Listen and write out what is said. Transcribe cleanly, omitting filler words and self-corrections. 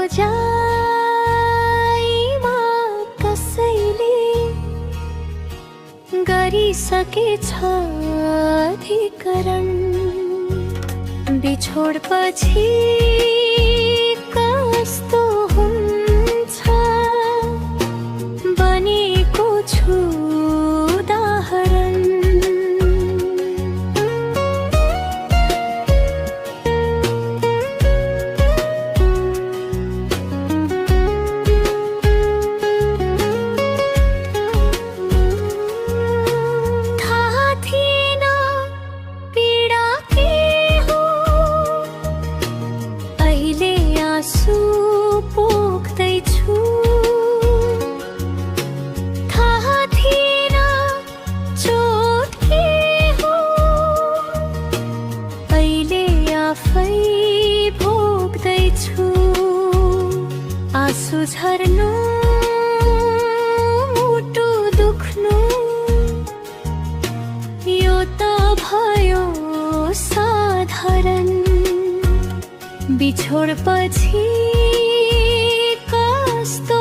रोजाइमा कसैले गरिसकेछ अधिकरण। बिछोडपछि कस्तो हुन्छ बनेको छु उदाहरण। थाहा थिएन पीडा के हो, अहिले आँसु पोख्दैछु। थाहा थिएन चोट के हो, अहिले आफै भोग्दैछु। आँसु झर्नु मुटु दुख्नु यो त भयो साधारण। बिछोडपछि कस्तो